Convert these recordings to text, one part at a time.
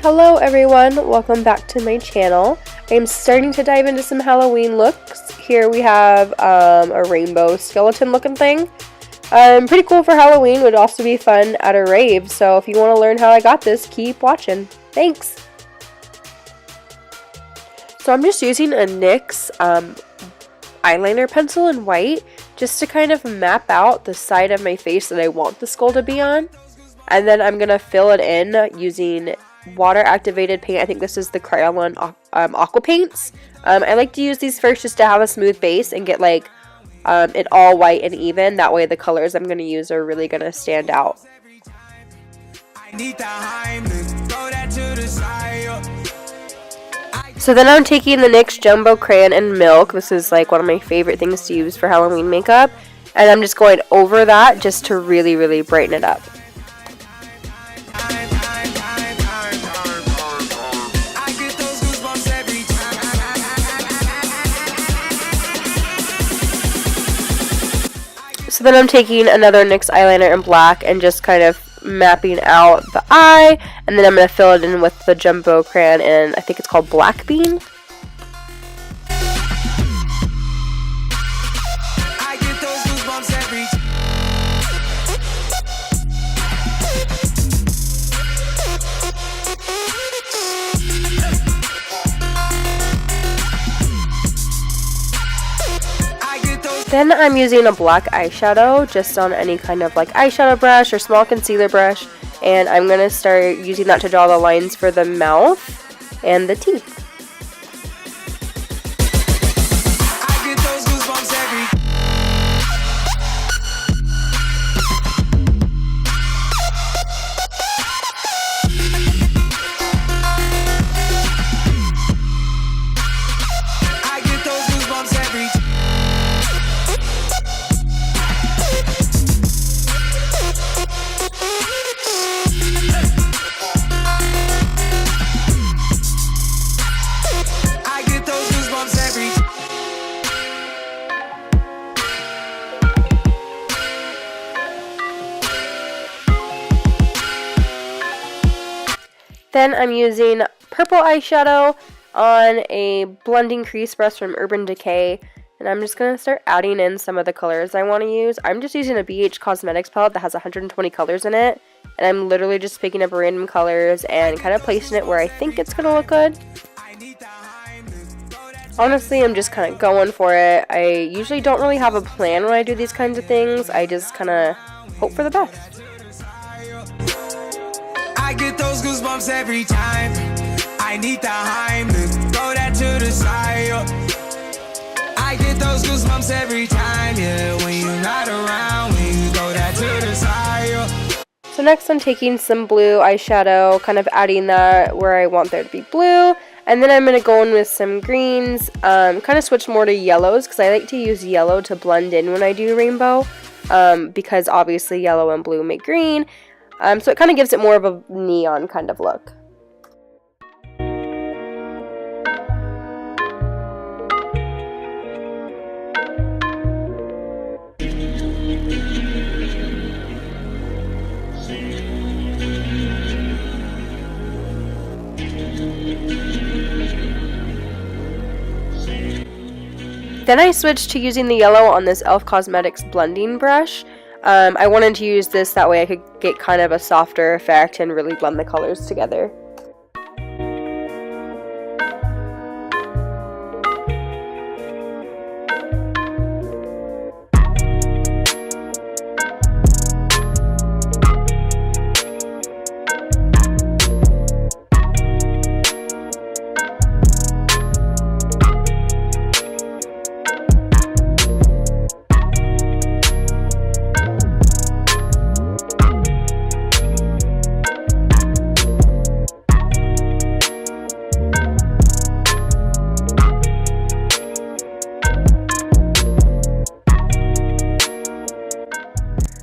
Hello everyone, welcome back to my channel. I'm starting to dive into some Halloween looks. Here we have a rainbow skeleton looking thing. Pretty cool for Halloween, would also be fun at a rave, so if you want to learn how I got this, keep watching. Thanks! So I'm just using a NYX eyeliner pencil in white just to kind of map out the side of my face that I want the skull to be on. And then I'm going to fill it in using water activated paint. I think this is the Kryolan Aqua paints. I like to use these first just to have a smooth base and get like it all white and even. That way the colors I'm going to use are really going to stand out. So then I'm taking the NYX Jumbo Crayon in Milk. This is like one of my favorite things to use for Halloween makeup. And I'm just going over that just to really brighten it up. So then I'm taking another NYX eyeliner in black and just kind of mapping out the eye, and then I'm going to fill it in with the Jumbo Crayon in, I think it's called Black Bean. Then I'm using a black eyeshadow just on any kind of like eyeshadow brush or small concealer brush, and I'm going to start using that to draw the lines for the mouth and the teeth. Then I'm using purple eyeshadow on a blending crease brush from Urban Decay, and I'm just going to start adding in some of the colors I want to use. I'm just using a BH Cosmetics palette that has 120 colors in it, and I'm literally just picking up random colors and kind of placing it where I think it's going to look good. Honestly, I'm just kind of going for it. I usually don't really have a plan when I do these kinds of things. I just kind of hope for the best. I get those goosebumps every time. I need the Hiiiiii, throw that to the side. I get those goosebumps every time, yeah. When you're not around, when you throw that to the side. So next I'm taking some blue eyeshadow, kind of adding that where I want there to be blue. And then I'm going to go in with some greens, kind of switch more to yellows because I like to use yellow to blend in when I do rainbow. Because obviously yellow and blue make green. So it kind of gives it more of a neon kind of look. Then I switched to using the yellow on this e.l.f. Cosmetics blending brush. I wanted to use this, that way I could get kind of a softer effect and really blend the colors together.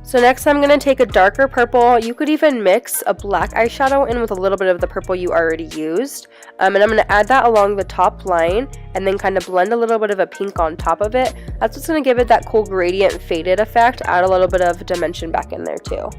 So next I'm going to take a darker purple. You could even mix a black eyeshadow in with a little bit of the purple you already used. And I'm going to add that along the top line and then kind of blend a little bit of a pink on top of it. That's what's going to give it that cool gradient faded effect. Add a little bit of dimension back in there too.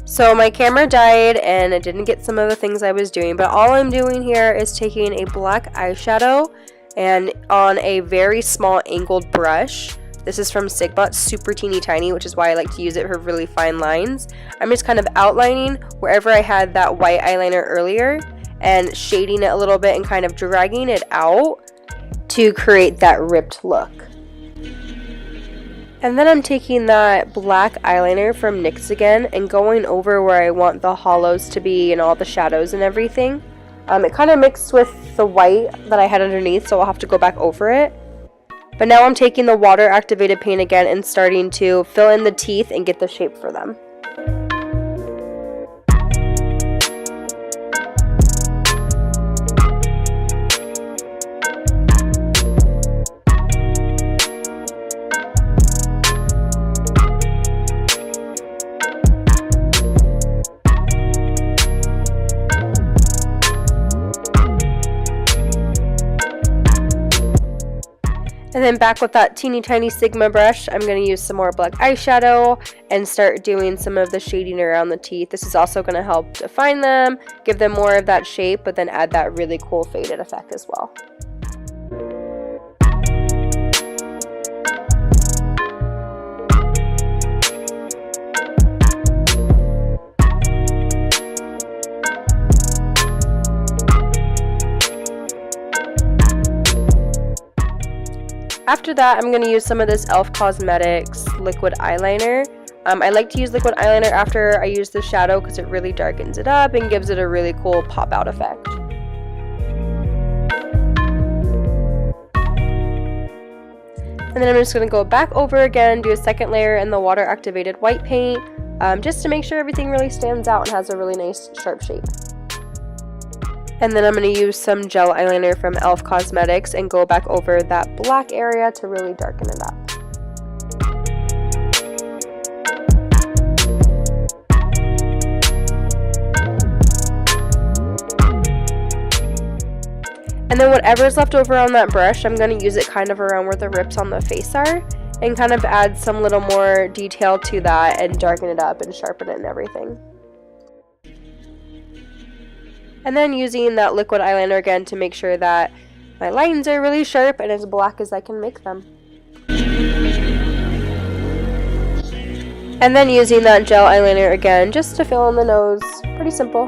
So my camera died and it didn't get some of the things I was doing, but all I'm doing here is taking a black eyeshadow and on a very small angled brush. This is from Sigma, it's super teeny tiny, which is why I like to use it for really fine lines. I'm just kind of outlining wherever I had that white eyeliner earlier and shading it a little bit and kind of dragging it out to create that ripped look. And then I'm taking that black eyeliner from NYX again and going over where I want the hollows to be and all the shadows and everything. It kind of mixed with the white that I had underneath, so I'll have to go back over it. But now I'm taking the water activated paint again and starting to fill in the teeth and get the shape for them. And then back with that teeny tiny Sigma brush, I'm going to use some more black eyeshadow and start doing some of the shading around the teeth. This is also going to help define them, give them more of that shape, but then add that really cool faded effect as well. After that, I'm going to use some of this e.l.f. Cosmetics Liquid Eyeliner. I like to use liquid eyeliner after I use the shadow because it really darkens it up and gives it a really cool pop out effect. And then I'm just going to go back over again, do a second layer in the water activated white paint, just to make sure everything really stands out and has a really nice sharp shape. And then I'm going to use some gel eyeliner from e.l.f. Cosmetics and go back over that black area to really darken it up. And then whatever's left over on that brush, I'm going to use it kind of around where the rips on the face are and kind of add some little more detail to that and darken it up and sharpen it and everything. And then using that liquid eyeliner again to make sure that my lines are really sharp and as black as I can make them. And then using that gel eyeliner again just to fill in the nose. Pretty simple.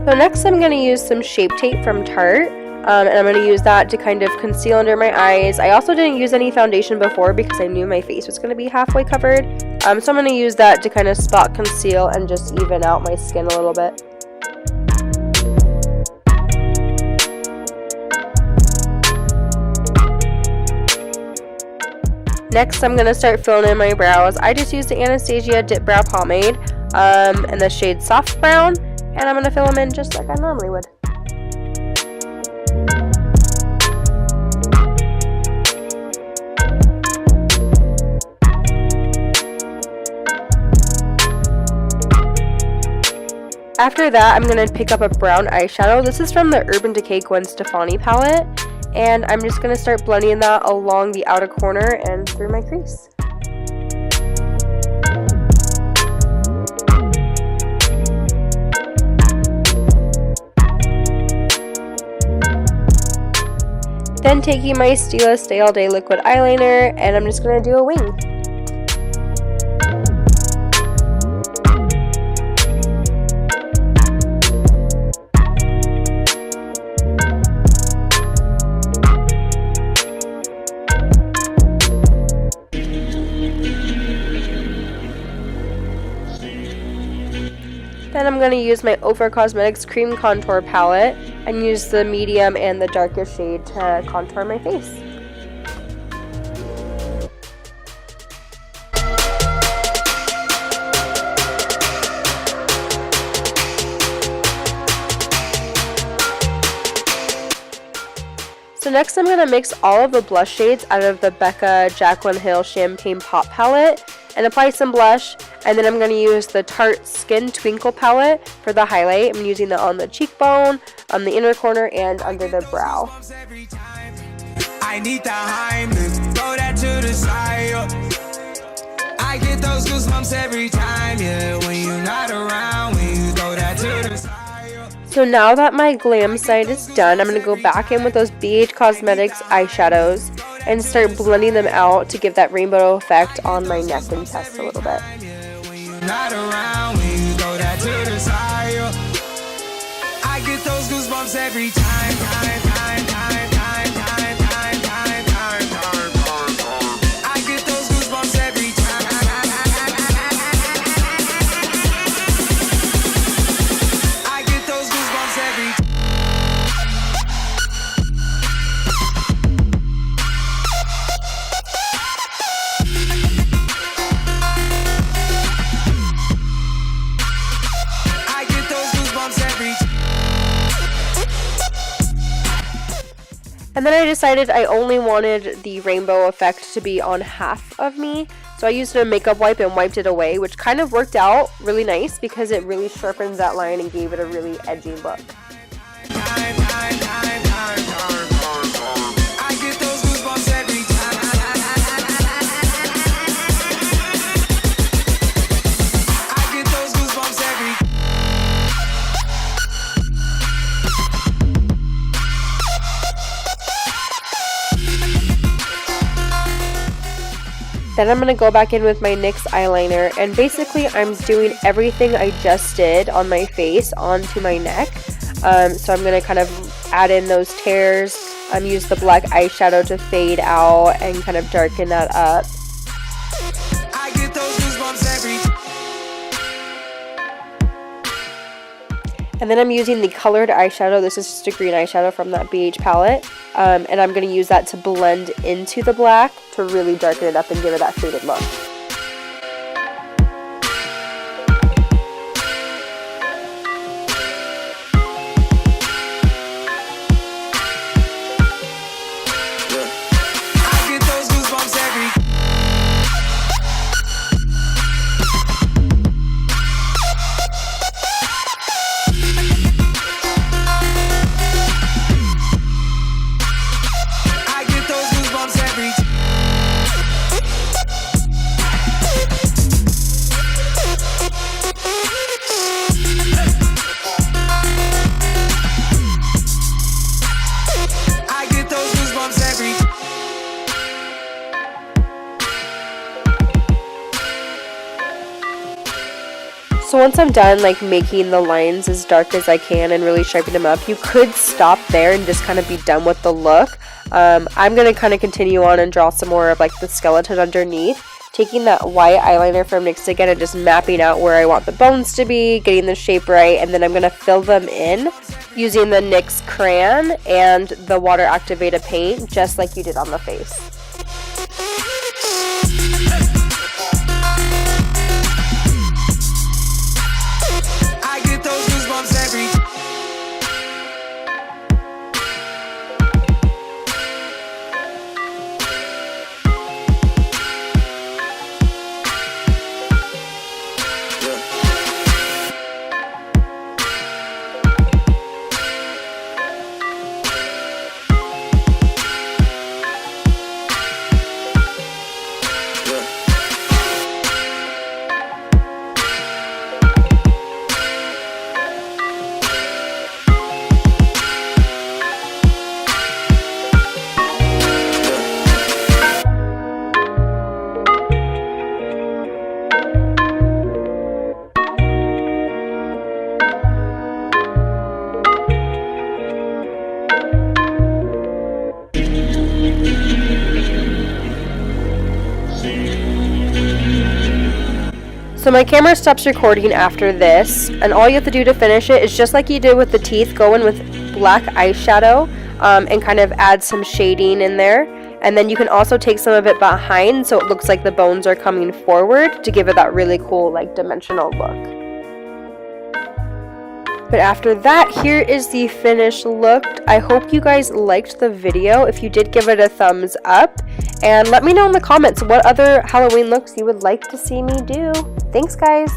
So next I'm going to use some Shape Tape from Tarte. And I'm going to use that to kind of conceal under my eyes. I also didn't use any foundation before because I knew my face was going to be halfway covered. So I'm going to use that to kind of spot conceal and just even out my skin a little bit. Next I'm going to start filling in my brows. I just used the Anastasia Dip Brow Pomade in the shade Soft Brown. And I'm going to fill them in just like I normally would. After that, I'm going to pick up a brown eyeshadow. This is from the Urban Decay Gwen Stefani palette. And I'm just going to start blending that along the outer corner and through my crease. Then taking my Stila Stay All Day liquid eyeliner, and I'm just going to do a wing. Then I'm going to use my Aqua Cosmetics Cream Contour Palette and use the medium and the darkest shade to contour my face. So next I'm going to mix all of the blush shades out of the Becca Jaclyn Hill Champagne Pop Palette and apply some blush, and then I'm going to use the Tarte Skin Twinkle palette for the highlight. I'm using that on the cheekbone, on the inner corner, and under the brow. I need the Hiiiiii, throw that to the side. I get those goosebumps every time, yeah, when you're not around, when you throw that to the side. So now that my glam side is done, I'm going to go back in with those BH Cosmetics eyeshadows and start blending them out to give that rainbow effect on my neck and chest a little bit. Not around when you throw that to the side. I get those goosebumps every time, time, time, time, time, time, time, time, time, time. I get those goosebumps every time. I get those goosebumps every time. And then I decided I only wanted the rainbow effect to be on half of me. So I used a makeup wipe and wiped it away, which kind of worked out really nice because it really sharpens that line and gave it a really edgy look. I get those goosebumps every time. I get those goosebumps every time. Then I'm going to go back in with my NYX eyeliner, and basically I'm doing everything I just did on my face onto my neck. So I'm going to kind of add in those tears, use the black eyeshadow to fade out and kind of darken that up. I get those goosebumps every time. And then I'm using the colored eyeshadow. This is just a green eyeshadow from that BH palette. And I'm going to use that to blend into the black to really darken it up and give it that faded look. I get those goosebumps every time. So once I'm done like making the lines as dark as I can and really sharpen them up, you could stop there and just kind of be done with the look. I'm going to kind of continue on and draw some more of like the skeleton underneath, taking that white eyeliner from NYX again and just mapping out where I want the bones to be, getting the shape right, and then I'm going to fill them in using the NYX crayon and the water activated paint just like you did on the face. I get those goosebumps every time. So my camera stops recording after this, and all you have to do to finish it is just like you did with the teeth, go in with black eyeshadow and kind of add some shading in there. And then you can also take some of it behind so it looks like the bones are coming forward to give it that really cool like dimensional look. But after that, here is the finished look. I hope you guys liked the video. If you did, give it a thumbs up. And let me know in the comments what other Halloween looks you would like to see me do. Thanks, guys.